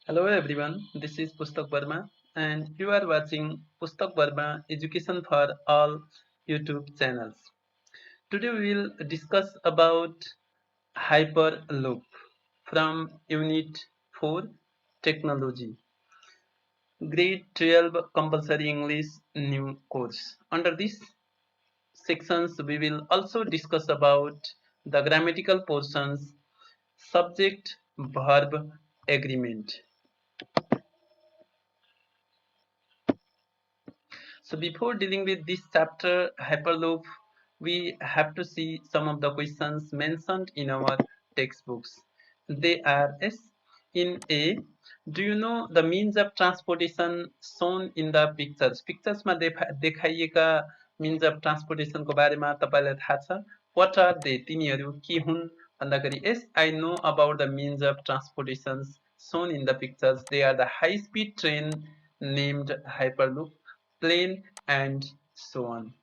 Hello everyone, this is pustakverma and you are watching pustakverma Education for All YouTube channels. Today we will discuss about Hyperloop from Unit 4 Technology, Grade 12 Compulsory English New Course. Under these sections we will also discuss about the grammatical portions, Subject-Verb Agreement. So before dealing with this chapter, Hyperloop, we have to see some of the questions mentioned in our textbooks. They are as in A, do you know the means of transportation shown in the pictures? Pictures मा देखाइएका means of transportation को बारेमा तपाईलाई थाहा छ? What are they? तिनीहरू के हुन्? भन्दाखेरि yes, I know about the means of transportation shown in the pictures. They are the high-speed train named Hyperloop, plane, and so on.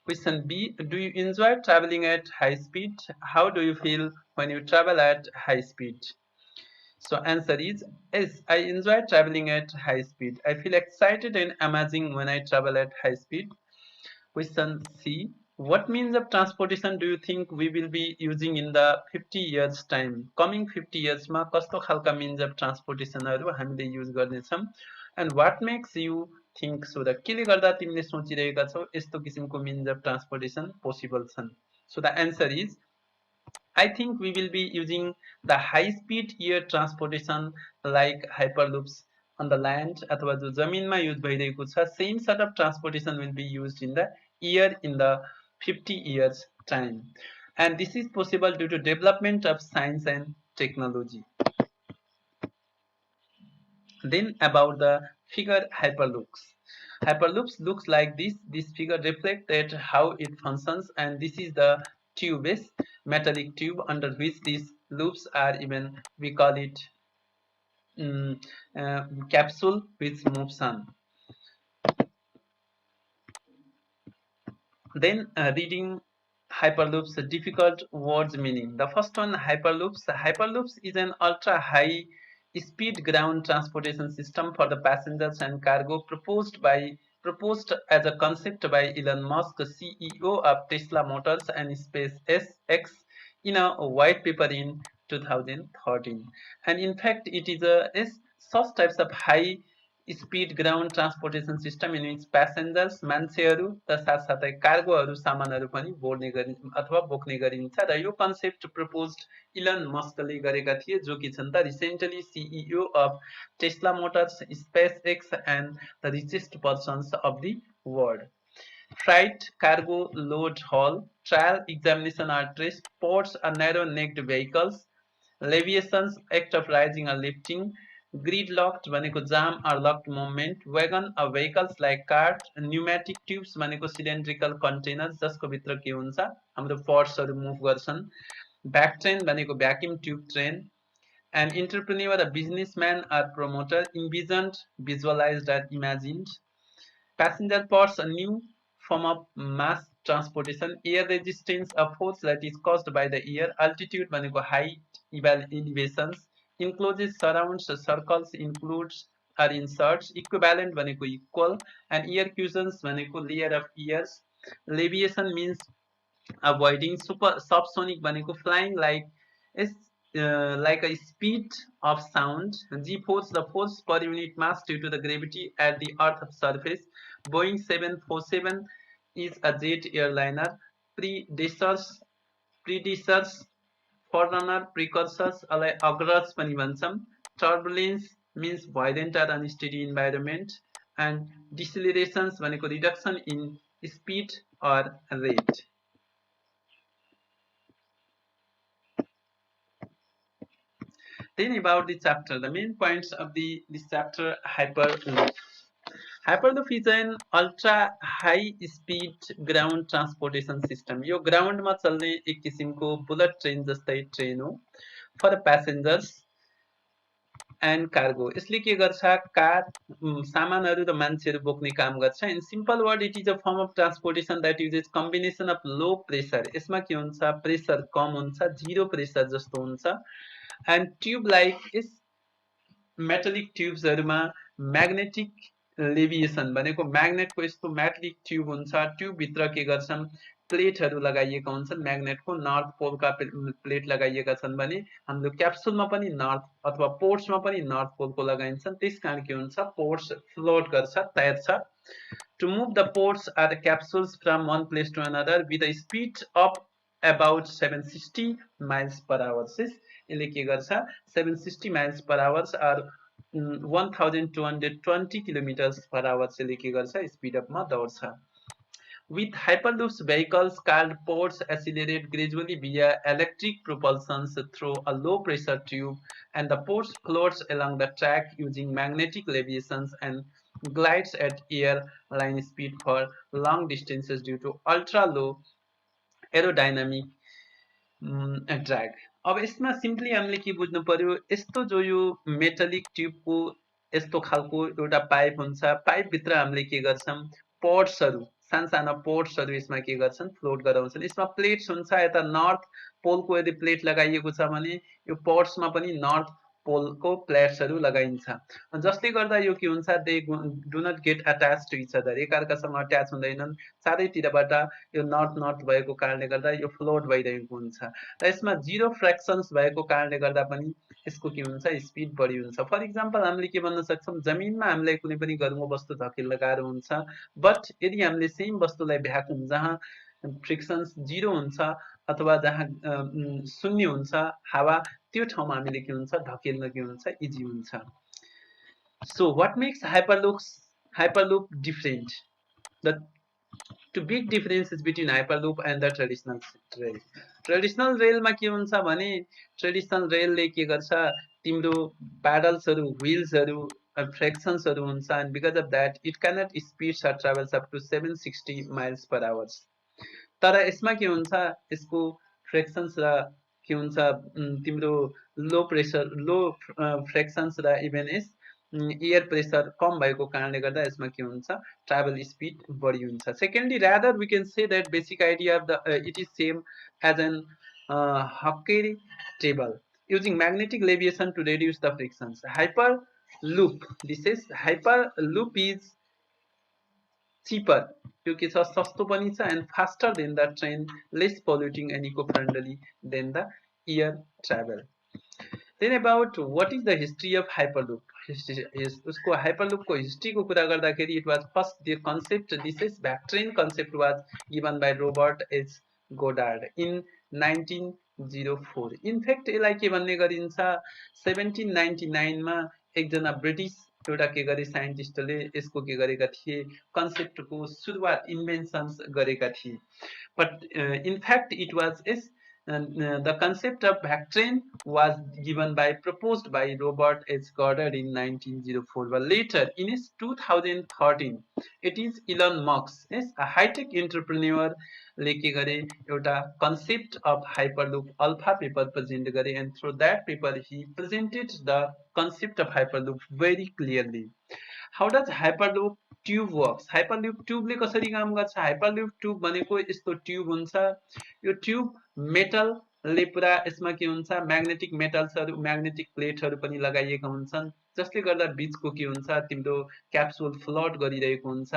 Question B, do you enjoy traveling at high speed? How do you feel when you travel at high speed? So answer is yes, I enjoy traveling at high speed. I feel excited and amazing when I travel at high speed. Question C, what means of transportation do you think we will be using in the 50 years time? Coming 50 years मा कस्तो खालका means of transportation हरु हामीले use गर्नेछौं? And what makes you think so? र केले गर्दा तिमीले सोचिरहेका छौ यस्तो किसिमको means of transportation possible छन्? So the answer is I think we will be using the high-speed air transportation like hyperloops on the land अथवा जो जमिनमा युज भइरहेको छ same sort of transportation will be used in the air in the 50 years time, and this is possible due to development of science and technology. Then about the figure hyperloops. Hyperloops looks like this. This figure reflects that how it functions, and this is the tube, is metallic tube under which these loops are even we call it capsule which moves on. Then reading hyperloops, difficult words meaning. The first one, hyperloops. Hyperloops is an ultra high speed ground transportation system for the passengers and cargo proposed as a concept by Elon Musk, CEO of Tesla Motors and SpaceX, in a white paper in 2013. And in fact, it is such types of high speed ground transportation system in which passengers मान्छेहरू र साथसाथै कार्गोहरू सामानहरू पनि बोड्ने गरिन्छ अथवा बोक्ने गरिन्छ र यो कन्सेप्ट प्रपोज्ड इलन मस्कले गरेका थिए जो कि छन् the recently CEO of Tesla Motors space x and the richest persons of the world. Freight, cargo, load, haul, trial, examination are traced, ports are narrow-necked vehicles, leviations, act of rising or lifting, gridlocked भनेको jam or locked movement, wagon or vehicles like cart, pneumatic tubes भनेको cylindrical containers जसको भित्र के हुन्छ हाम्रो पर्ट्सहरू move गर्छन्, back train भनेको vacuum tube train, an entrepreneur, a businessman or promoter, envisioned, visualized or imagined. Passenger ports, a new form of mass transportation. Air resistance, a force that is caused by the air. Altitude भनेको height, elevations. Encloses, surrounds, circles, includes or inserts. Equivalent भनेको equal. And air cushions भनेको layer of ears. Leviation means avoiding. Subsonic भनेको flying like a speed of sound. G force, the force per unit mass due to the gravity at the Earth's surface. Boeing 747 is a jet airliner. Predecessors, forerunner, precursors, अग्रज पनि भन्छौँ. Turbulence means violent or unsteady environment, and decelerations भनेको reduction in speed or rate. Then about the chapter, the main points of this chapter, Hyperloop. Hyperloop is an ultra high speed ground transportation system. यो ग्राउन्डमा चल्ने एक किसिमको bullet train जस्तै train हो for प्यासेन्जर्स and cargo. यसले के गर्छ कार सामानहरू र मान्छेहरू बोक्ने काम गर्छ. In simple word it is a form of transportation that uses combination of low pressure. यसमा के हुन्छ प्रेसर कम हुन्छ, जिरो प्रेसर जस्तो हुन्छ, and tube like is metallic ट्युब्सहरुमा म्याग्नेटिक लेभिएसन भनेको म्याग्नेटको यस्तो मेटलिक ट्युब हुन्छ, ट्युब भित्र के गर्छन् प्लेटहरू लगाइएका हुन्छन्, म्याग्नेटको नर्थ पोलका प्लेट लगाइएका छन् भने हाम्रो क्याप्सुलमा पनि नर्थ अथवा पोर्ट्समा पनि नर्थ पोलको लगाइन्छन्। त्यसकारण के हुन्छ पोर्ट्स फ्लोट गर्छ, तैर्छ। To move the ports or the capsules from one place to another with a speed of about 760 miles per hour. यसले के गर्छ 760 miles per hour or 1220 kilometers per hour यसले के गर्छ speed अपमा दौड्छ। With Hyperloop's vehicles called ports accelerate gradually via electric propulsions through a low pressure tube, and the ports floats along the track using magnetic leviations and glides at airline speed for long distances due to ultra low aerodynamic drag. अब यसमा simply हामीले के बुझ्नु पर्यो यस्तो जो यो metallic ट्युबको यस्तो खालको एउटा पाइप हुन्छ, पाइप भित्र हामीले के गर्छौं पोर्ट्सहरु सानसाना पोर्ट्सहरु यसमा के गर्छन् फ्लोट गराउँछन्। यसमा प्लेट्स हुन्छ, यता नर्थ पोलको यदि प्लेट लगाइएको छ भने यो पोर्ट्समा पनि नर्थ पोलको प्लेट्सहरु लगाइन्छ, जसले गर्दा यो के हुन्छ they do not get attach to each other, एकअर्कासँग अट्याच हुँदैनन्, चारैतिरबाट यो नर्थ नर्थ भएको कारणले गर्दा यो फ्लोट भइरहेको हुन्छ र यसमा जीरो फ्र्याक्सन्स भएको कारणले गर्दा पनि यसको के हुन्छ स्पिड बढी हुन्छ। फर इक्जाम्पल हामीले के भन्न सक्छौं जमिनमा हामीलाई कुनै पनि गरुङ्गो वस्तु धकेल्न गाह्रो हुन्छ, बट यदि हामीले सेम वस्तुलाई भ्याकुम जहाँ फ्रिक्सन्स जीरो हुन्छ अथवा जहाँ शून्य हुन्छ हावा त्यो ठाउँमा हामीले के हुन्छ धकेल्न के हुन्छ इजी हुन्छ। So what makes hyperloop different? The two big differences between hyperloop and the traditional rail. Traditional rail मा के हुन्छ भने ट्रेडिसनल रेलले के गर्छ तिम्रो प्याडल्सहरु व्हील्सहरु फ्रिक्सन्सहरु हुन्छ, and because of that it cannot speeds or travels up to 760 miles per hour। तर यसमा के हुन्छ यसको फ्रिक्सन्स र के हुन्छ तिम्रो लो प्रेसर लो फ्रिक्सन्स र इभन यस एयर प्रेसर कम भएको कारणले गर्दा यसमा के हुन्छ ट्राभल स्पिड बढी हुन्छ। Secondly rather we can say that basic idea of the it is same as an hockey table using magnetic leviation to reduce the frictions. Hyperloop, this is Hyperloop is cheaper, यो के छ सस्तो पनि छ and faster than the train, less polluting and eco-friendly than the air travel. Then about what is the history of Hyperloop? उसको Hyperloop को history को कुरा गर्दाखेरि it was first the concept, this is backtrain concept was given by Robert H. Goddard in 1904. In fact यसलाई के भन्ने गरिन्छ 1799 मा एकजना ब्रिटिश एउटा के गरे साइन्टिस्टले यसको के गरेका थिए कन्सेप्टको सुरुवात इन्भेन्सन्स गरेका थिए। But in fact it was the concept of backtrain was proposed by Robert H. Goddard in 1904, but later in his 2013 it is Elon Musk, a high-tech entrepreneur ले के गरे एउटा concept of Hyperloop alpha paper present गरे, and through that paper he presented the concept of Hyperloop very clearly. How does Hyperloop tube works? Hyperloop ट्युबले कसरी काम गर्छ? Hyperloop tube भनेको यस्तो ट्युब हुन्छ, यो ट्युब मेटलले पुरा यसमा के हुन्छ म्याग्नेटिक मेटल्सहरु म्याग्नेटिक प्लेटहरु पनि लगाइएका हुन्छन्, जसले गर्दा बीचको के हुन्छ तिम्रो क्याप्सुल फ्लोट गरिरहेको हुन्छ।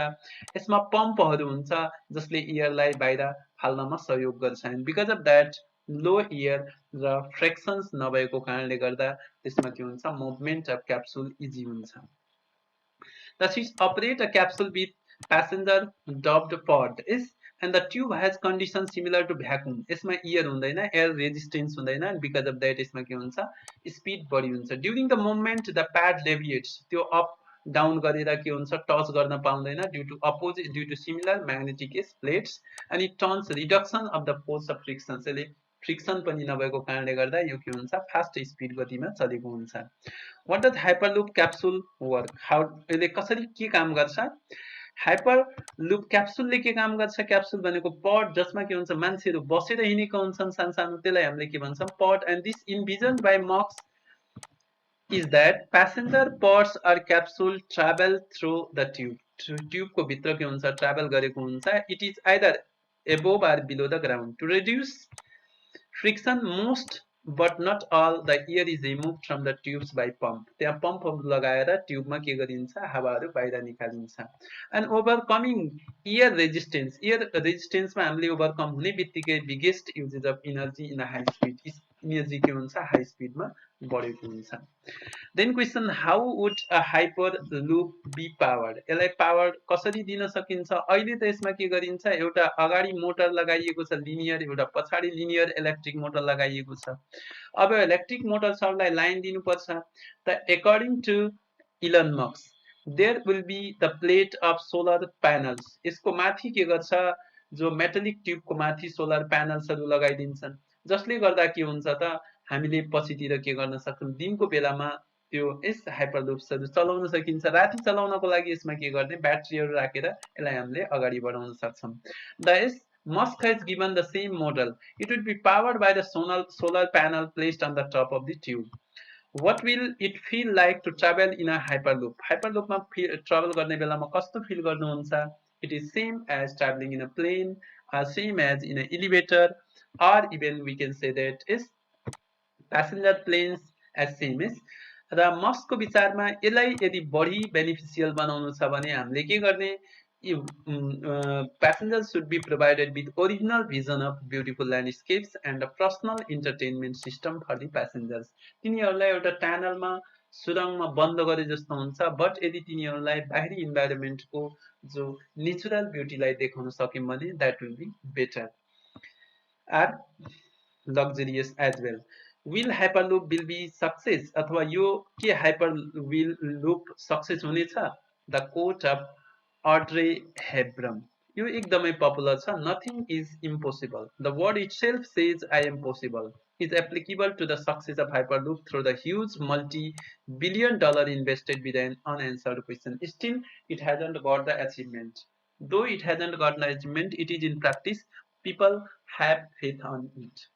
यसमा पम्पहरु हुन्छ जसले एयरलाई बाहिर फाल्नमा सहयोग गर्छ, and because of that low air र फ्रिक्सन्स नभएको कारणले गर्दा त्यसमा के हुन्छ मुभमेन्ट अफ क्याप्सुल इजी हुन्छ। The ships operate a capsule with passenger dubbed pod is, and the tube has conditions similar to vacuum. यसमा एयर हुँदैन, एयर रेजिस्टेन्स हुँदैन, and because of that यसमा के हुन्छ स्पिड बढी हुन्छ। During the movement the pad deviates, त्यो up down गरेर के हुन्छ टच गर्न पाउँदैन due to similar magnetic plates, and it turns reduction of the force of friction, यसले फ्रिक्सन पनि नभएको कारणले गर्दा यो के हुन्छ फास्ट स्पिड गतिमा चलेको हुन्छ। What does Hyperloop capsule work? How यसले कसरी के काम गर्छ? Hyperloop capsule ले के काम गर्छ? क्याप्सुल भनेको पड जसमा के हुन्छ मान्छेहरु बसेर हिँडेका हुन्छन् सानसानो, त्यसलाई हामीले के भन्छौं per, and this envisioned by Musk is that passenger pods or capsule travel through the tube. Tube को भित्र के हुन्छ ट्राभल गरेको हुन्छ। It is either above or below the ground to reduce friction. Most but not all the air is removed from the tubes by pump. त्यहाँ पम्पहरू लगाएर ट्युबमा के गरिन्छ हावाहरू बाहिर निकालिन्छ. And overcoming air रेजिस्टेन्समा हामीले ओभरकम हुने बित्तिकै biggest uses of energy in high speed, energy के हुन्छ हाई स्पिडमा बढेको हुन्छ. Then question, how would a hyperloop be powered, यसलाई पावर कसरी दिन सकिन्छ. अहिले त यसमा के गरिन्छ, एउटा अगाडि मोटर लगाइएको छ लिनियर, एउटा पछाडि लिनियर इलेक्ट्रिक मोटर लगाइएको छ. अब इलेक्ट्रिक मोटर सबलाई लाइन दिनुपर्छ. त according to Elon Musk there will be the plate of solar panels. यसको माथि के गर्छ, जो मेटलिक ट्युबको माथि सोलर प्यानल्सहरू लगाइदिन्छन्, जसले गर्दा के हुन्छ त हामीले पछितिर के गर्न सक्छौँ, दिनको बेलामा त्यो यस हाइपरलुप्सहरू चलाउन सकिन्छ. राति चलाउनको लागि यसमा के गर्ने, ब्याट्रीहरू राखेर यसलाई हामीले अगाडि बढाउन सक्छौँ. The Musk has given the same model. It would be powered by the solar panel placed on the top of the tube. What will it feel like to travel in a hyperloop? Hyperloopमा travel गर्ने बेलामा कस्तो feel गर्नुहुन्छ? It is same as traveling in a plane, or same as in an elevator, or even we can say that is passenger planes as same is. र मस्कको विचारमा यसलाई यदि बढी beneficial बनाउनु छ भने हामीले के गर्ने, passengers should be provided with original vision of beautiful landscapes and a personal entertainment system for the passengers. तिनीहरूलाई एउटा टनलमा सुरङमा बन्द गरे जस्तो हुन्छ, बट यदि तिनीहरूलाई बाहिरी इन्भाइरोमेन्टको जो नेचुरल ब्युटीलाई देखाउन सक्यौँ भने that will be better or luxurious as well. Will hyperloop will be success अथवा यो के hyperloop सक्सेस हुनेछ? The quote of Audrey Hepburn, यो एकदमै पपुलर छ. Nothing is impossible. The word itself says I am possible. Is applicable to the success of hyperloop through the huge multi-billion-dollar invested with an unanswered question. Still, it hasn't got the achievement. Though it hasn't got the achievement, it is in practice. People have faith on it.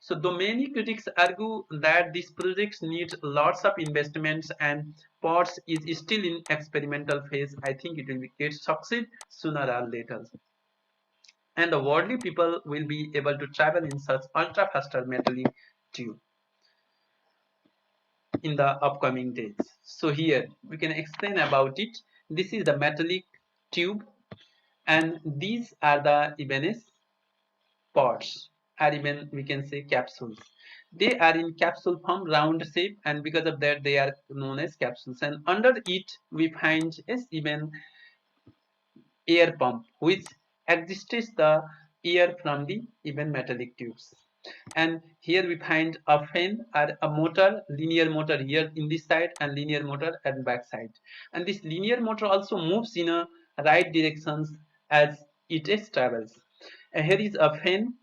So though many critics argue that these projects need lots of investments and POTS is still in experimental phase, I think it will get succeed sooner or later. And the worldly people will be able to travel in such ultra faster metallic tube in the upcoming days. So here we can explain about it. This is the metallic tube, and these are the even pods, or even we can say capsules. They are in capsule form, round shape, and because of that they are known as capsules. And under it we find is even air pump, which exists the air from the even metallic tubes. And here we find a fan or a motor, linear motor here in this side and linear motor at back side. And this linear motor also moves in a right directions as it is travels. And here is a fan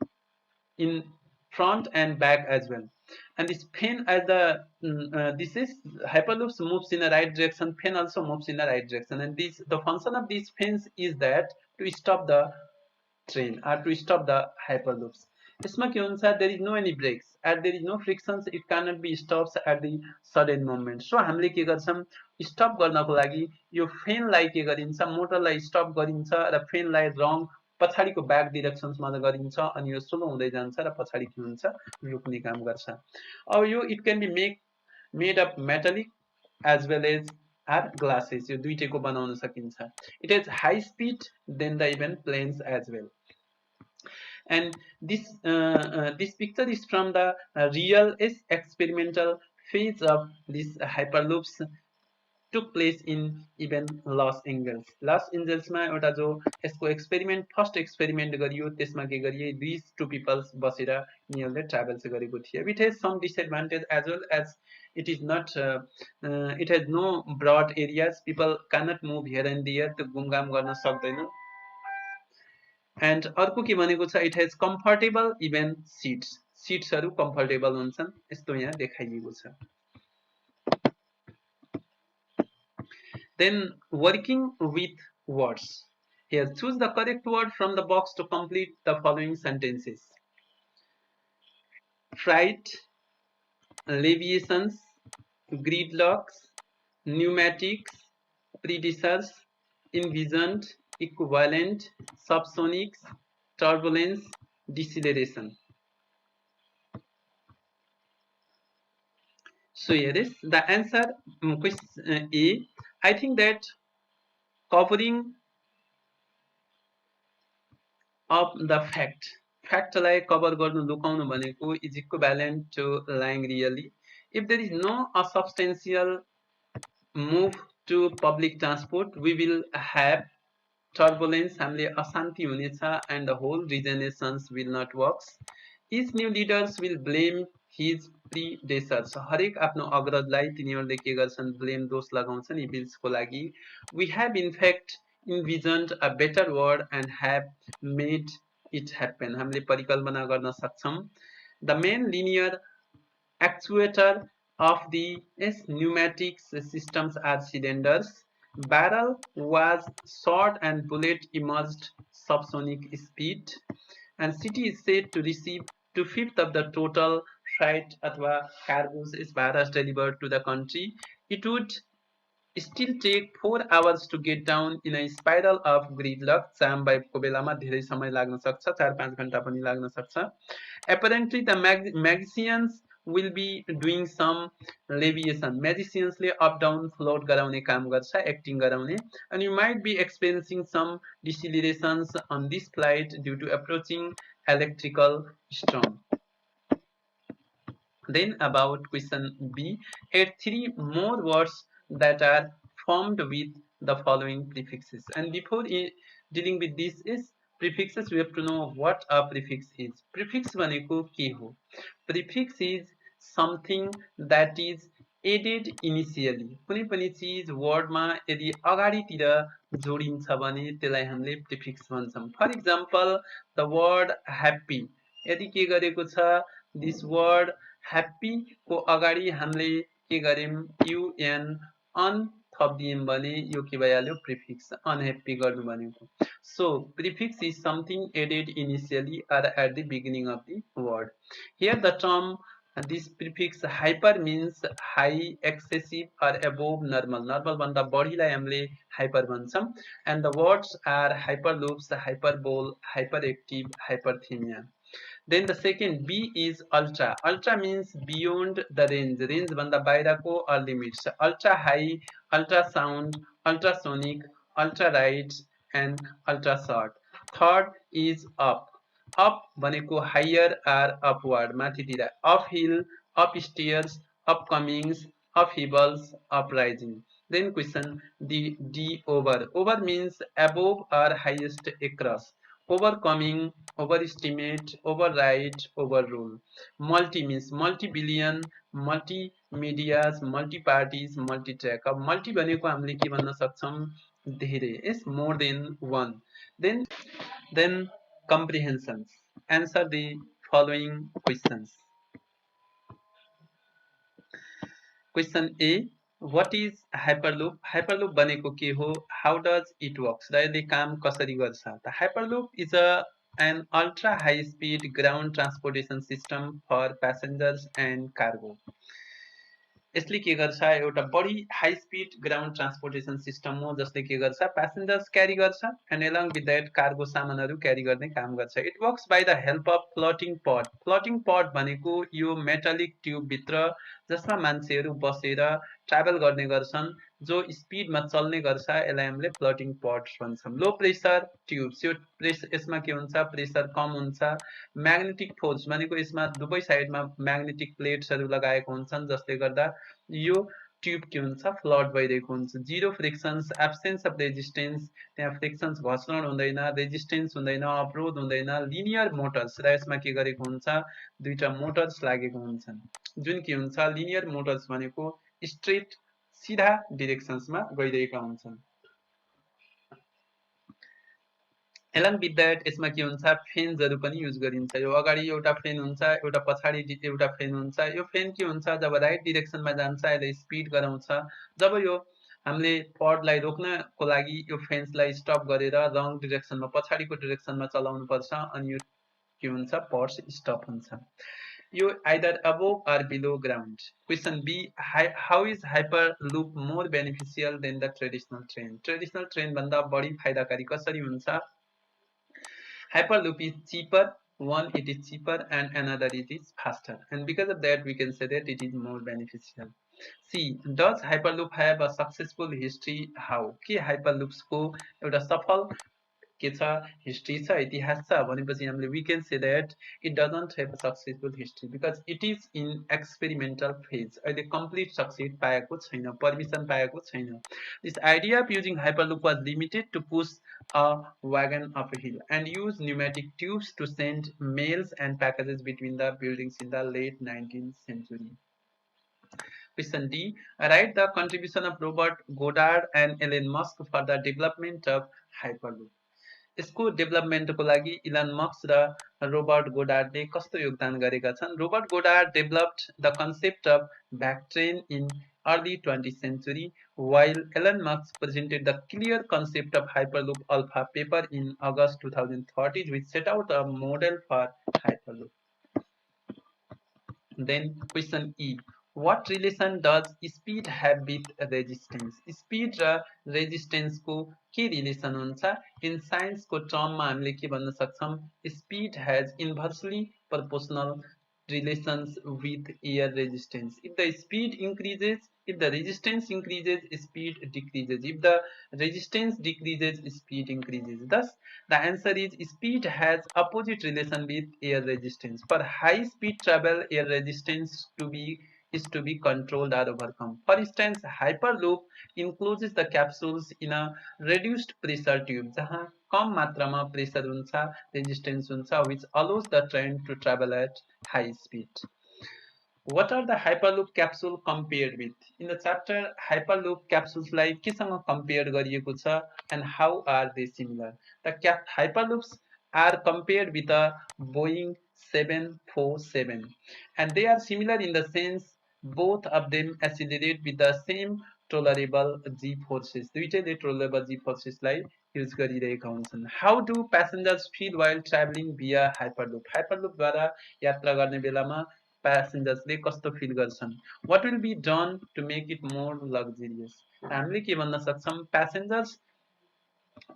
in front and back as well. And this fan as the this is hyperloops moves in the right direction, fan also moves in the right direction, and this the function of these fans is that to stop the train or to stop the hyperloops. यसमा के हुन्छ, there is no any brakes and there is no frictions, it cannot be stops at the sudden moment. So हामीले के गर्छौं, stop गर्नको लागि यो फेनलाई के गरिन्छ, मोटरलाई स्टप गरिन्छ र फेनलाई रङ पछाडिको ब्याक डिरेक्सन्समा गरिन्छ, अनि यो स्लो हुँदै जान्छ र पछाडि के हुन्छ, रुक्ने काम गर्छ. अब यो it can be made of metallic as well as are glasses, यो दुईटैको बनाउन सकिन्छ. It has high speed than the even planes as well. And this picture is from the real experimental phase of this hyperloops took place in even Los Angeles. Los Angeles मा एउटा जो यसको experiment first experiment गरियो, त्यसमा के गरिए, these two people बसेर यिनीहरूले ट्राभल चाहिँ गरेको थियो. It has some disadvantage as well as it is not it has no broad areas, people cannot move here and there, त्यो घुमघाम गर्न सक्दैन. And अर्को के भनेको छ, it has comfortable even seats, सीट्सहरू कम्फर्टेबल हुन्छन्, यस्तो यहाँ देखाइएको छ. Then working with words. Here choose the correct word from the box to complete the following sentences. Fright, leviations, gridlocks, pneumatics, predecessors, envisioned, equivalent, subsonics, turbulence, deceleration. So here is the answer. Question A. I think that covering up the factलाई cover गर्नु लुकाउनु भनेको is equivalent to lying really. If there is no a substantial move to public transport, we will have turbulence, हामीले अशान्ति हुनेछ, and the whole regenerations will not work. Each new leaders will blame his predecessors. हरेक आफ्नो अग्रजलाई तिनीहरूले के गर्छन्, blame दोष लगाउँछन् इभिल्सको लागि. We have in fact envisioned a better world and have made it happen. हामीले परिकल्पना गर्न सक्छौं. The main linear actuator of the pneumatic systems are cylinders. Barrel was short and bullet emerged subsonic speed. And city is said to receive 2/5 of the total freight अथवा cargoes is virus delivered to the country. It would still take 4 hours to get down in a spiral of gridlock. जाम भएको बेलामा धेरै समय लाग्न सक्छ, 4-5 घण्टा पनि लाग्न सक्छ. Apparently the magicians will be doing some leviation. Magicians ले up down float गराउने काम गर्छ, acting गराउने. And you might be experiencing some decelerations on this flight due to approaching electrical storm. Then about question B, add 3 more words that are formed with the following prefixes. And before dealing with this is prefixes, we have to know what a prefix is. Prefix भनेको के हो? Prefix is something that is added initially. कुनै पनि चिज वर्डमा यदि अगाडितिर जोडिन्छ भने त्यसलाई हामीले prefix भन्छौं. For example, the word happy. यदि के गरेको छ, this word happy को अगाडि हामीले के गर्यौं, un अन थपिदियौं भने यो के भइहाल्यो, प्रिफिक्स. अनह्याप्पी गर्नु भनेको. So prefix is something added initially or at the beginning of the word. Here the term this prefix hyper means high, excessive or above normal. Normal भन्दा बढीलाई हामीले hyper भन्छौं. And the words are hyperloops, hyperbole, hyperactive, hyperthemia. Then the second B is ultra. Ultra means beyond the range. Range भन्दा बाहिरको or limits. Ultra high, ultrasound, ultrasonic, ultra right and ultra short. Third is up. Up भनेको higher or upward, माथितिर. Uphill, upstairs, upcomings, upheavals, uprising. Then question D over. Over means above or highest across. Overcoming, overestimate, override, overrule. Multi means multi-billion, multi-medias, multi-parties, multi-track. अब multi भनेको हामीले के भन्न सक्छौं, धेरै, is more than one. Then comprehensions. Answer the following questions. Question A. What is Hyperloop? Hyperloop भनेको के हो? How does it works? र यसले काम कसरी गर्छ? The Hyperloop is an ultra high speed ground transportation system for passengers and cargo. यसले के गर्छ, एउटा बढी high speed ground transportation system हो जसले के गर्छ, प्यासेन्जर्स क्यारी गर्छ and along with that cargo सामानहरू क्यारी गर्ने काम गर्छ. It works by the help of floating pod. Floating pod भनेको यो मेटालिक ट्युब भित्र जसमा मान्छेहरू बसेर ट्राभल गर्ने गर्छन्, जो स्पिडमा चल्ने गर्छ, यसलाई हामीले फ्लोटिङ पड भन्छौं. लो प्रेसर ट्युब्स, यो यसमा के हुन्छ, प्रेसर कम हुन्छ. म्याग्नेटिक फोर्स भनेको यसमा दुवै साइडमा म्याग्नेटिक प्लेट्सहरू लगाएको हुन्छन् जसले गर्दा यो ट्युब के हुन्छ, फ्लट भइरहेको हुन्छ. जीरो फ्रिक्सन्स, एब्सेन्स अफ रेजिस्टेन्स, त्यहाँ फ्रिक्सन्स घर्षण हुँदैन, रेजिस्टेन्स हुँदैन, अवरोध हुँदैन. लिनियर मोटर्स, र यसमा के गरेको हुन्छ, दुईटा मोटर्स लागेको हुन्छन्, जुन के हुन्छ, लिनियर मोटर्स भनेको स्ट्रेट सिधा डिरेक्सन्समा गइरहेका हुन्छन्. एलङ विथ दैट यसमा के हुन्छ, फेन्सहरू पनि युज गरिन्छ. यो अगाडि एउटा फेन हुन्छ, एउटा पछाडि एउटा फेन हुन्छ. यो फेन के हुन्छ, जब राइट डिरेक्सनमा जान्छ यसले स्पिड गराउँछ. जब यो हामीले पडलाई रोक्नको लागि यो फेन्सलाई स्टप गरेर रङ डिरेक्सनमा, पछाडिको डिरेक्सनमा चलाउनु पर्छ अनि यो के हुन्छ, पड्स स्टप हुन्छ. यो either above or below ground. Question B. How is Hyperloop more beneficial than the traditional train? Traditional train भन्दा बढी फाइदाकारी कसरी हुन्छ? Hyperloop is cheaper, One, it is cheaper, and another, it is faster. And because of that, we can say that it is more beneficial. See, does Hyperloop have a successful history? How? के Hyperloops को एउटा सफल के छ history छ इतिहास छ भनेपछि हामीले we can say that it doesn't have a successful history because it is in experimental phase. अहिले complete succeed पाएको छैन, permission पाएको छैन. This idea of using Hyperloop was limited to push a wagon up a hill and use pneumatic tubes to send mails and packages between the buildings in the late 19th century. Question D. Write the contribution of Robert Goddard and Elon Musk for the development of Hyperloop. यसको डेभलपमेन्टको लागि Elon Musk र Robert गोडार्डले कस्तो योगदान गरेका छन्? Robert Goddard developed the concept of backtrain in early 20th century, while Elon Musk presented the clear concept of Hyperloop Alpha paper in August 2013, which set out a model for Hyperloop. Then question E. What relation does speed have with resistance? Speed र resistance को के relation हुन्छ? In science को term मा हामीले के भन्न सक्छौं? Speed has inversely proportional relations with air resistance. If the speed increases, if the resistance increases, speed decreases. If the resistance decreases, speed increases. Thus, the answer is speed has opposite relation with air resistance. For high speed travel, air resistance is to be controlled or overcome. For instance, Hyperloop encloses the capsules in a reduced pressure tube जहाँ कम मात्रामा pressure हुन्छ, resistance हुन्छ, which allows the train to travel at high speed. What are the Hyperloop capsule compared with? In the chapter, Hyperloop capsules like केसँग compared गरिएको छ and how are they similar? The Hyperloops are compared with a Boeing 747 and they are similar in the sense both of them accelerate with the same tolerable g forces. दुईटैले tolerable g forces लाई use गरिरहेका हुन्छन्. How do passengers feel while traveling via Hyperloop? Hyperloop द्वारा यात्रा गर्ने बेलामा passengers ले कस्तो feel गर्छन्? What will be done to make it more luxurious? हामीले के भन्न सक्छौं? Passengers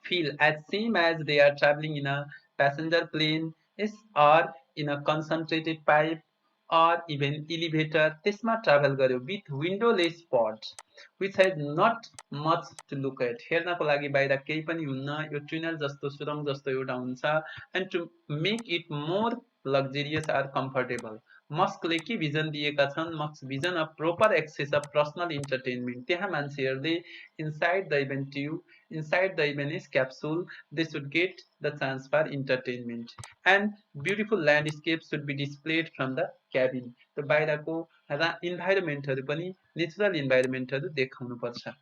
feel as same as they are traveling in a passenger plane is or in a concentrated pipe or even elevator त्यसमा travel गर्यो with windowless pods which has not much to look at. हेर्नको लागि बाहिर केही पनि हुन्न, यो tunnel जस्तो सुरङ जस्तो एउटा हुन्छ and to make it more luxurious or comfortable. मस्कले के भिजन दिएका छन्? Musk vision of proper access of personal entertainment. त्यहाँ मान्छेहरूले inside the event tube, inside the event capsule, they should get the chance for entertainment and beautiful landscapes should be displayed from the cabin. The बाहिरको इन्भाइरोमेन्टहरू पनि natural इन्भाइरोमेन्टहरू देखाउनु पर्छ.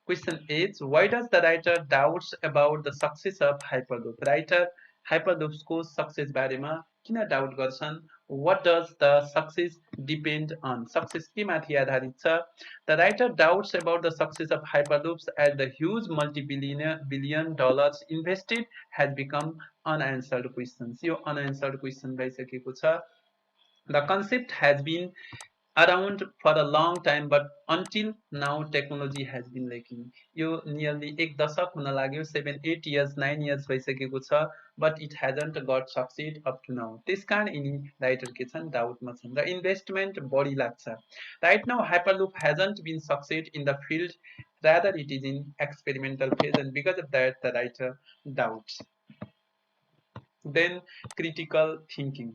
Question is, why does the writer doubts about the success of Hyperloop? Writer Hyperloops को success बारेमा किन doubt गर्छन्? What does the success depend on? Success के माथि आधारित छ? The writer doubts about the success of Hyperloops as the huge multi-billion dollars invested has become unanswered questions. यो unanswered question भइसकेको छ. The concept has been around for a long time but until now technology has been lacking. यो nearly एक दशक हुन लाग्यो, 7-8 years 9 years भइसकेको छ but it hasn't got succeed up to now. त्यसकारण यिनी राइटर के छन्? डाउटमा छन् र इन्भेस्टमेन्ट बढी लाग्छ. Right now Hyperloop hasn't been succeed in the field, rather it is in experimental phase and because of that the writer doubts. Then critical thinking.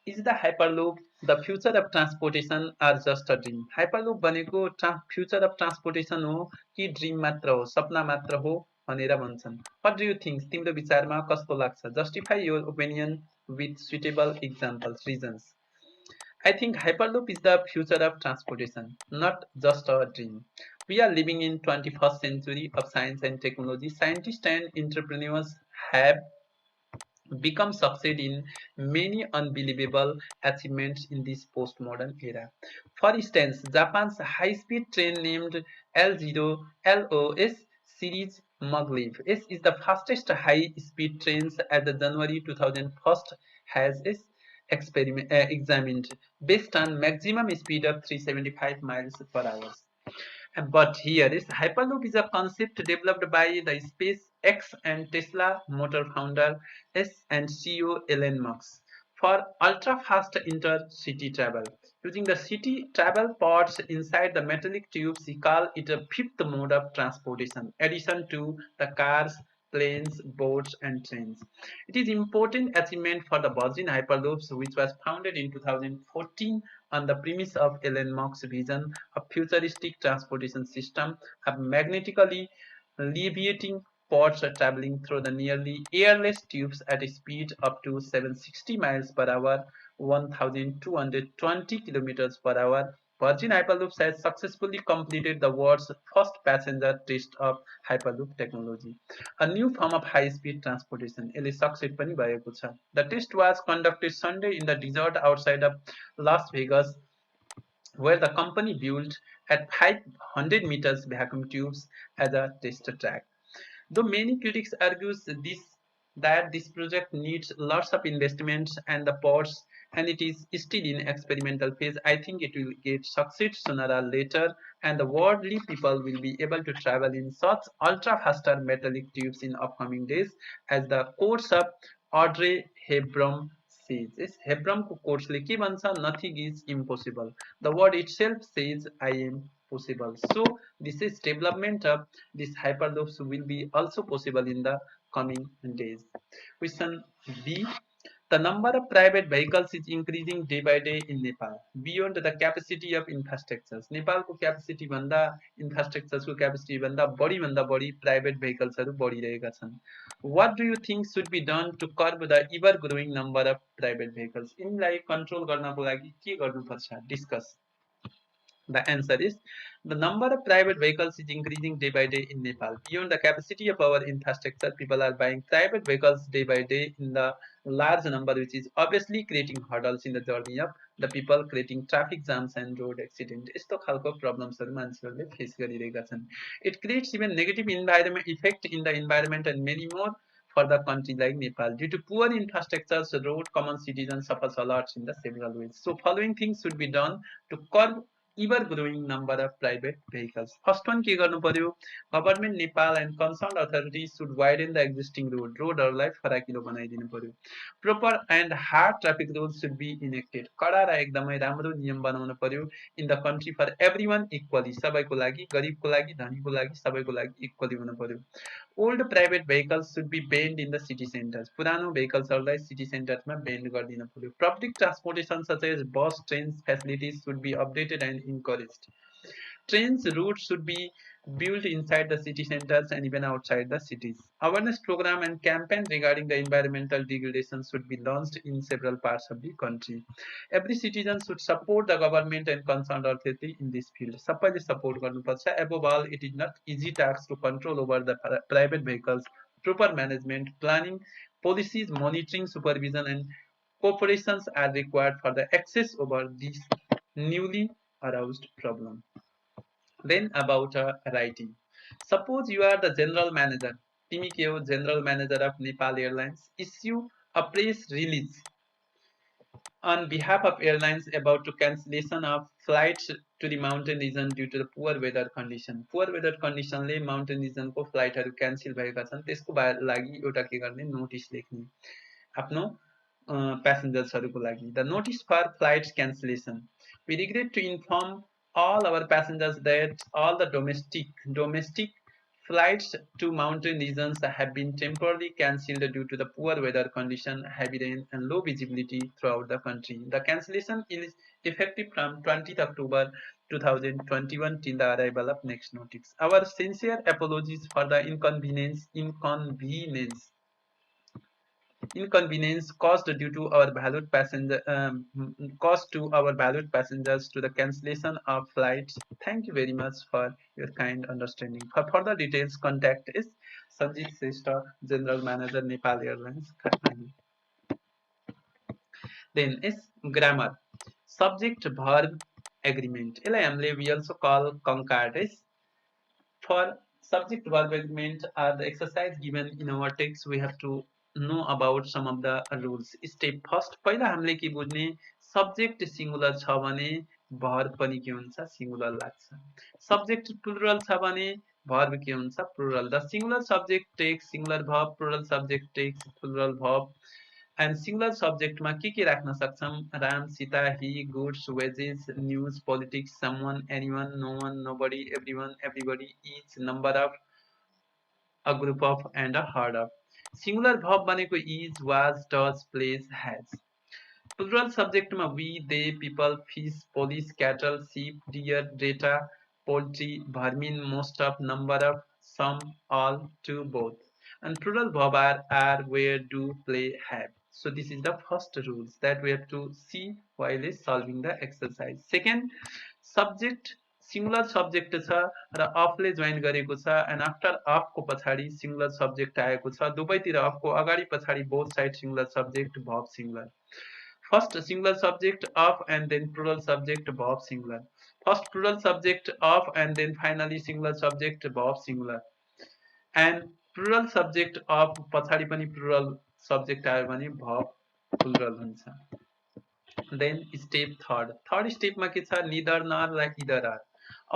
Is the Hyperloop the future of transportation or just a dream? Hyperloop भनेको future of transportation हो कि dream मात्र हो, सपना मात्र हो भनेर भन्छन्. What do you think? तिम्रो विचारमा कस्तो लाग्छ? Justify your opinion with suitable examples, reasons. I think Hyperloop is the future of transportation, not just a dream. We are living in 21st century of science and technology. Scientists and entrepreneurs have become succeed in many unbelievable achievements in this postmodern era. For instance, Japan's high-speed train named LOS series Maglev S is the fastest high-speed trains at the January 2001 has examined based on maximum speed of 375 miles per hour. But here is Hyperloop is a concept developed by the SpaceX and Tesla motor founder S and CEO Elon Musk for ultra-fast intercity travel. Using the city travel pods inside the metallic tubes, we call it a fifth mode of transportation, addition to the cars, planes, boats, and trains. It is important achievement for the Virgin Hyperloops, which was founded in 2014 on the premise of Elon Musk's vision of futuristic transportation system of magnetically leviating pods traveling through the nearly airless tubes at a speed up to 760 miles per hour, 1,220 kilometers per hour. Virgin Hyperloops has successfully completed the world's first passenger test of Hyperloop technology, a new form of high-speed transportation. यसले success पनि भएको छ. The test was conducted Sunday in the desert outside of Las Vegas, where the company built at 500 meters vacuum tubes as a test track. Though many critics argue that this project needs lots of investments and the pods and it is still in experimental phase, I think it will get succeed sooner or later and the worldly people will be able to travel in such ultra faster metallic tubes in upcoming days as the quotes of Audrey Hepburn says. Yes, Hepburn को quotes ले के भन्छ, nothing is impossible. The word itself says I am possible. So this is development of these hyperloops will be also possible in the coming days. Question B. The number of private vehicles is increasing day by day in Nepal beyond the capacity of infrastructures. नेपालको capacity भन्दा इन्फ्रास्ट्रक्चर्सको capacity भन्दा बढी private भेहिकल्सहरू बढिरहेका छन्. What do you think should be done to curb the ever growing number of private vehicles? यिनलाई control गर्नको लागि के गर्नुपर्छ? Discuss. The answer is the number of private vehicles is increasing day by day in Nepal. Beyond the capacity of our infrastructure, people are buying private vehicles day by day in the large number, which is obviously creating hurdles in the journey of the people, creating traffic jams and road accidents. यस्तो खालको प्रब्लम्सहरू मान्छेहरूले face गरिरहेका छन्. It creates even negative environment effect in the environment and many more for the country like Nepal. Due to poor infrastructures, road, common citizens suffers a lot in the several ways. So following things should be done to curb ever growing number of private vehicles. First one के गर्नु पर्यो? Government Nepal and concerned authorities should widen the existing रोडहरूलाई फराकिलो बनाइदिनु पर्यो. Proper and hard traffic rules should be enacted. कडा र एकदमै राम्रो नियम बनाउनु पर्यो in the country for everyone equally. सबैको लागि, गरिबको लागि, धनीको लागि, सबैको लागि equally हुनु पर्यो. Old private vehicles should be banned in the city centers. पुरानो vehiclesहरूलाई city centersमा ban गरिदिनु पर्यो. Public transportation such as bus, trains facilities should be updated and encouraged. Trains routes should be built inside the city centers and even outside the cities. Awareness program and campaign regarding the environmental degradation should be launched in several parts of the country. Every citizen should support the government and concerned authority in this field. सबैले support गर्नुपर्छ. Above all, it is not easy task to control over the private vehicles. Proper management, planning, policies, monitoring, supervision, and cooperations are required for the access over this newly aroused problem. Then about writing. Suppose you are the general manager. तिमी के हो? General manager of Nepal Airlines. Issue a press release on behalf of airlines about to cancellation of flights to the mountain region due to the poor weather condition. Poor weather condition ले mountain region को फ्लाइटहरू cancel भएका छन्. त्यसको लागि एउटा के गर्ने? Notice लेख्ने आफ्नो प्यासेन्जर्सहरूको लागि. The notice for flights cancellation. We regret to inform all our passengers that all the domestic flights to mountain regions have been temporarily cancelled due to the poor weather condition, heavy rain, and low visibility throughout the country. The cancellation is effective from 20th October 2021 till the arrival of next notice. Our sincere apologies for the inconvenience caused due to our valued passengers to the cancellation of flights. Thank you very much for your kind understanding. For further details, contact is Sanjit Srestha, General Manager, Nepal Airlines, Kathmandu. Then is grammar. Subject-Verb Agreement. We also call concord is for subject-verb agreement are the exercise given in our text. We have to know about some of the rules. Step first, पहिला हामीले के बुझ्ने? Subject singular छ भने verb पनि के हुन्छ singular लाग्छ सब्जेक्ट प्लुरल छ भने भर्ब के हुन्छ plural the singular subject takes singular verb plural subject takes plural verb and singular सब्जेक्टमा के राख्न सक्छौं Ram Sita he goods wages news politics someone anyone no one nobody everyone everybody each number of a group of and a herd of singular verb भनेको is was does plays has plural subject मा we they people fish police cattle sheep deer data poultry vermin most of number of some all to both and plural verb are where do play have so this is the first rules that we have to see while solving the exercise second subject singular subject छ र अफले join गरेको छ and after of को पछाडी singular subject आएको छ दुवैतिर of को अगाडि पछाडी both side singular subject verb singular first singular subject of and then plural subject verb singular first plural subject of and then finally singular subject verb singular and plural subject of पछाडी पनि plural subject आयो भने verb plural हुन्छ then step third स्टेपमा के छ निदर नर र इदर are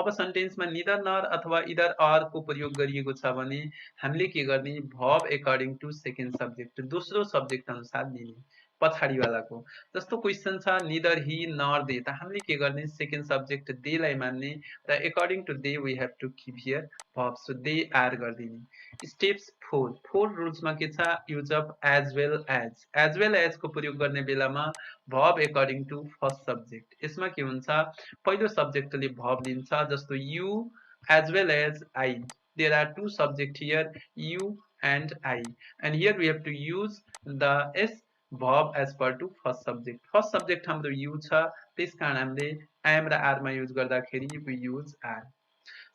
अब सेन्टेन्समा निदर नर अथवा इदर आर को प्रयोग गरिएको छ भने हामीले के गर्ने verb according to second subject दोस्रो सब्जेक्ट अनुसार लिने पछाडी वालाको जस्तो क्वेशन छ निदर ही नर दे त हामीले के गर्ने सेकेन्ड सब्जेक्ट दे लाई मान्ने र according to they we have to keep here verb so they are गर्दिने स्टेप्स फोर रुल्स मा के छ use of as well as को प्रयोग गर्ने बेलामा verb according to first subject यसमा के हुन्छ पहिलो सब्जेक्टले भर्ब लिन्छ जस्तो you as well as I there are two subject here you and I and here we have to use the s verb as per to first subject हाम्रो you छ त्यसकारण हामीले am र are मा use गर्दाखेरि we use are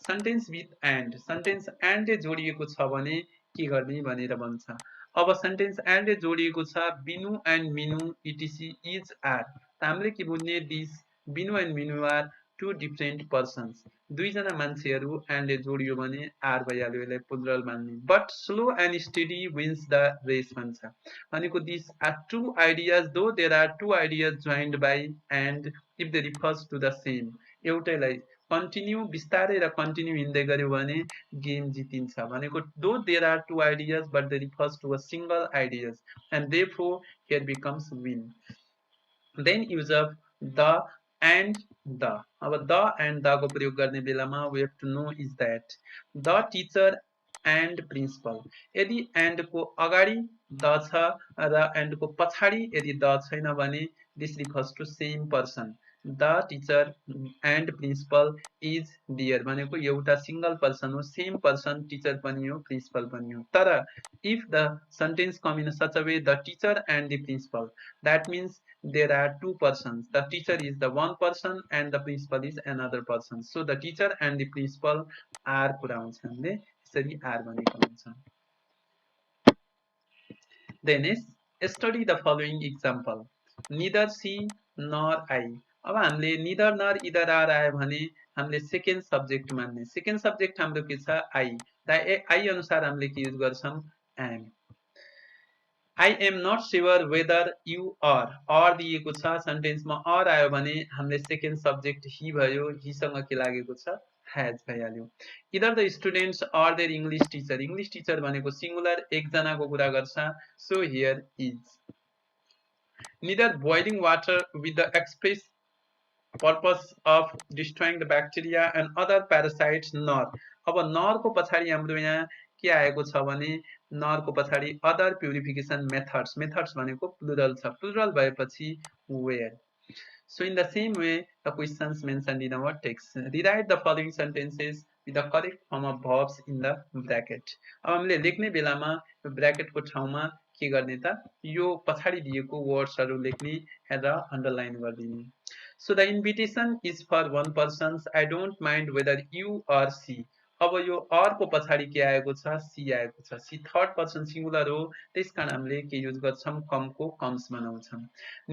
sentence with and जोडिएको छ भने के गर्ने भनेर भन्छ अब सेन्टेन्स and जोडिएको छ बिनु and Minu etc is are त हामीले के बुझ्ने दिस बिनु and Minu are two different persons दुईजना मान्छेहरू and जोडियो भने आर भइहाल्यो यसलाई प्लुरल मान्ने but slow and steady wins the race भन्छ भनेको this are two ideas though there are two ideas joined by and if they refers to the same एउटैलाई continue बिस्तारै र कन्टिन्यू हिँड्दै गर्यो भने गेम जितिन्छ भनेको though there are two ideas but they refers to a single ideas and therefore here becomes win then use of the and the अब the and the को प्रयोग गर्ने बेलामा we have to know is that the teacher and principal यदि and को अगाडि the छ र and को पछाडि यदि the छैन भने this refers to same person the teacher and principal is there भनेको एउटा सिंगल पर्सन हो सेम पर्सन टीचर पनि हो प्रिन्सिपल पनि हो तर if the sentence come in such a way the teacher and the principal that means there are two persons the teacher is the one person and the principal is another person so the teacher and the principal are कुरा हुन्छ हामीले यसरी are भनेको हुन्छ then is study the following example neither she nor I अब हामीले neither nor either are आयो भने हामीले सेकेन्ड सब्जेक्ट मान्ने सेकेन्ड सब्जेक्ट हाम्रो के छ I द I अनुसार हामीले के युज गर्छौं am I am not sure whether you are or दिएको छ सेन्टेन्समा or आयो भने हामीले सेकेन्ड सब्जेक्ट he भयो he सँग के लागेको छ has भइहाल्यो either the students or their English teacher भनेको सिंगुलर एक जनाको कुरा गर्छ so here is neither boiling water with the express purpose of destroying the bacteria and other parasites nor अब nor को पछाडी हाम्रो यहाँ के आएको छ भने nor को पछाडी other purification methods भनेको प्लुरल छ प्लुरल भएपछि where so in the same way the questions mentioned in our text rewrite the following sentences with the correct form of verbs in the bracket अब हामीले लेख्ने बेलामा यो ब्र्याकेट को ठाउँमा के गर्ने त यो पछाडी दिएको वर्ड्सहरु लेख्ने र underline गर्दिने so the invitation is for one person I don't mind whether you or she अब यो or को पछाडी के आएको छ she आएको छ she थर्ड पर्सन सिंगुलर हो त्यसकारण हामीले के युज गर्छौं कम को comes बनाउँछौं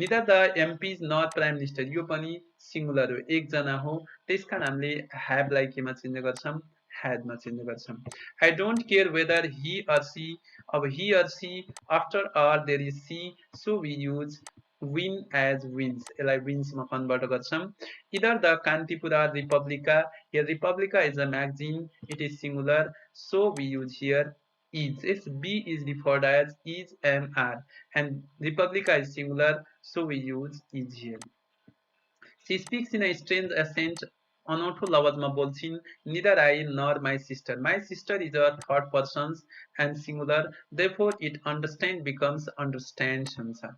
neither the MPs nor prime minister यो पनि सिंगुलर हो एक जना हो त्यसकारण हामीले have लाई केमा चेन्ज गर्छौं had मा चेन्ज गर्छौं I don't care whether he or she अब he or she after or there is she so we use win as wins, यसलाई wins मा कन्भर्ट गर्छौं. Either the Kantipura Republica, here Republica is a magazine, it is singular, so we use here is. Its B is referred as is MR, and Republica is singular, so we use is here. She speaks in a strange accent, अनौठो लवजमा बोल्छिन्. Neither I nor my sister. My sister is a third person and singular, therefore it understand becomes understands हुन्छ.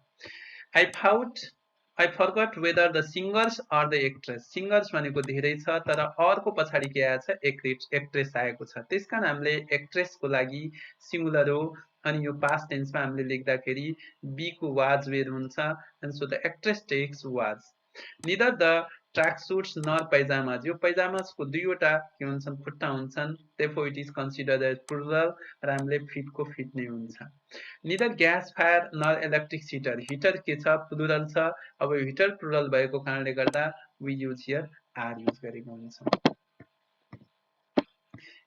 I thought I forgot whether the singers or the actress. Singers भनेको धेरै छ, तर अर्को पछाडि के आएछ, एक्ट्रेस आएको छ. त्यसकारण हामीले एक्ट्रेसको लागि सिंगुलर हो, अनि यो पास्ट टेन्समा हामीले लेख्दाखेरि बी को वाज वेयर हुन्छ, and so the actress takes was. Neither the tracksuits nor pajamas. यो pajamas को दुईवटा के हुन्छन्, खुट्टा हुन्छन्, therefore it is considered as plural, र हामीले fit को fit नै हुन्छ. Neither gas fire nor electric heater. Heater के छ, plural छ. अब heater plural भएको कारणले गर्दा we use here are use गरेको हुन्छ.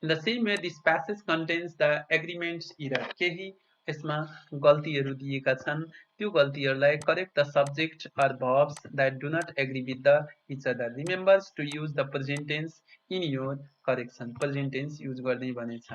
In the same way, this passage contains the agreement's error. केही यसमा गल्तीहरू दिएका छन्, त्यो गल्तीहरूलाई correct the subject or verbs that do not agree with the each other. Remember to use the present tense in your correction. Present tense use गर्ने भनेछ.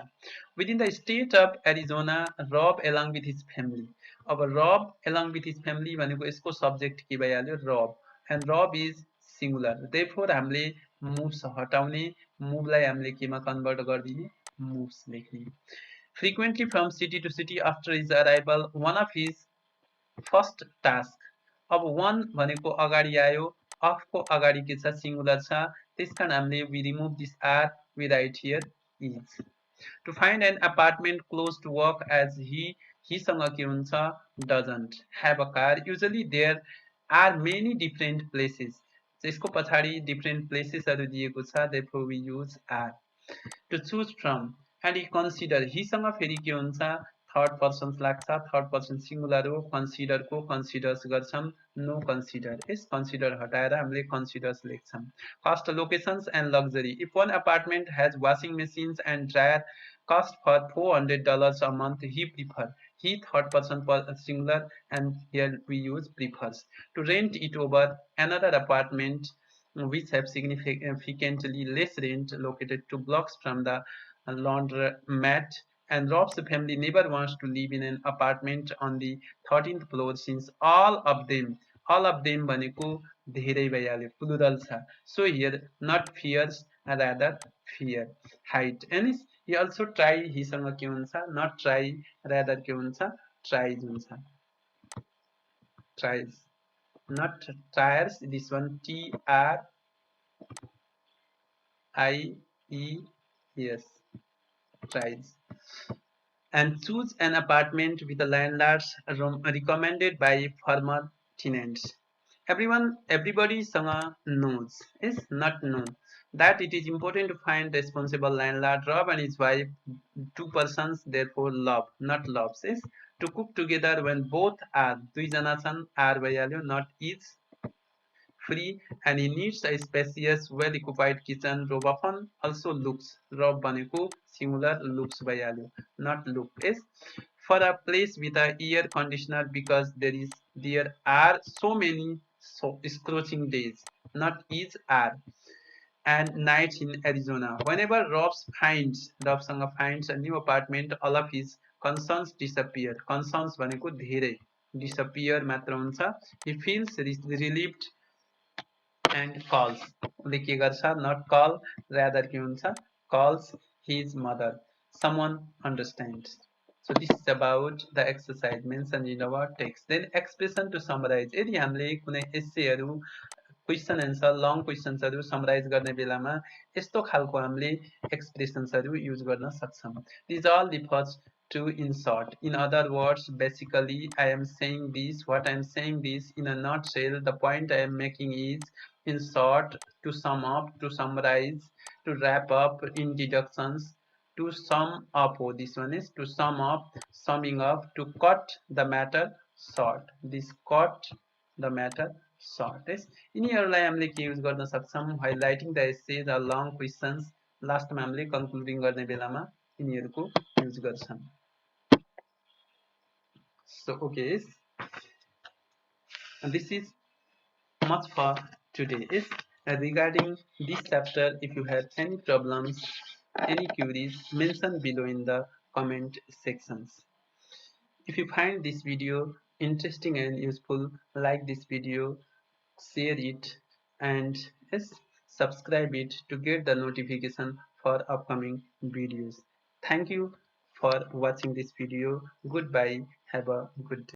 Within the state of Arizona, Rob along with his family. अब Rob along with his family भनेको यसको subject के भइहाल्यो, Rob, and Rob is singular. Therefore हामीले moves हटाउने, move लाई हामीले केमा कन्भर्ट गरिदिने, moves लेख्ने. Frequently from city to city after his arrival, one of his first task. अब one भनेको अगाडि आयो, of को अगाडि के छ, सिंगुलर छ, त्यसकारण हामीले we remove this r, we write here is. To find an apartment close to work, as he सँग के हुन्छ, doesn't have a car. Usually there are many different places. यसको पछाडि different places हरु दिएको छ, therefore we use are. To choose from, and he consider, he सँग फेरि के हुन्छ, third person लाग्छ, third person singular हो, consider को considers गर्छौं, no consider. यस consider हटाएर हामीले considers लेख्छौं. Cost, locations and luxury. If one apartment has washing machines and dryer cost for $400 a month, he prefer. He third person singular, and here we use prefers. To rent it over another apartment which have significantly less rent, located 2 blocks from the laundromat. And Rob's family never wants to live in an apartment on the 13th floor since all of them भनेको धेरै भइहाल्यो, plural छ. So here not fears, rather fear. Height, and he also try, he सँग के हुन्छ, not try, rather के हुन्छ, tries हुन्छ. Tries, not tires, this one TRIES, tries. And choose an apartment with a landlord's room recommended by former tenants. Everybody knows, is not know, that it is important to find responsible landlord. Rob and his wife, 2 persons, therefore love, not loves, is to cook together when both are, दुईजना छन्, are भइहाल्यो, not is. Free, and he needs a spacious, well occupied kitchen. Rob often also looks, Rob भनेको singular, looks भइहाल्यो, not look, is for a place with a air conditioner because there are so many scorching days, not is are, and nights in Arizona. Whenever Rob finds a new apartment, all of his concerns disappear. Concerns भनेको धेरै, disappear मात्र हुन्छ. He feels relieved and calls, उसले के गर्छ, not call, rather के हुन्छ, calls his mother. Someone understands. So this is about the exercise mentioned in our text. Then expression to summarize. यदि हामीले कुनै एसेहरू, क्वेशन एन्सर, लङ क्वेशन्सहरू समराइज गर्ने बेलामा यस्तो खालको हामीले एक्सप्रेसन्सहरू युज गर्न सक्छौं. These all refers to in short. In other words, basically I am saying this, what I am saying this in a nutshell. The point I am making is, in short, to sum up, to summarize, to wrap up, in deductions, to sum up. Oh, this one is to sum up, summing up, to cut the matter short. This cut the matter short is. यिनीहरूलाई हामीले के use गर्न सक्छौं, highlighting the essays or long questions. लास्टमा हामीले concluding गर्ने बेलामा यिनीहरूको युज गर्छौं. So okay, this is much for today. Is regarding this chapter, if you have any problems, any queries, mention below in the comment sections. If you find this video interesting and useful, like this video, share it, and yes, subscribe it to get the notification for upcoming videos. Thank you for watching this video. Goodbye. Have a good day.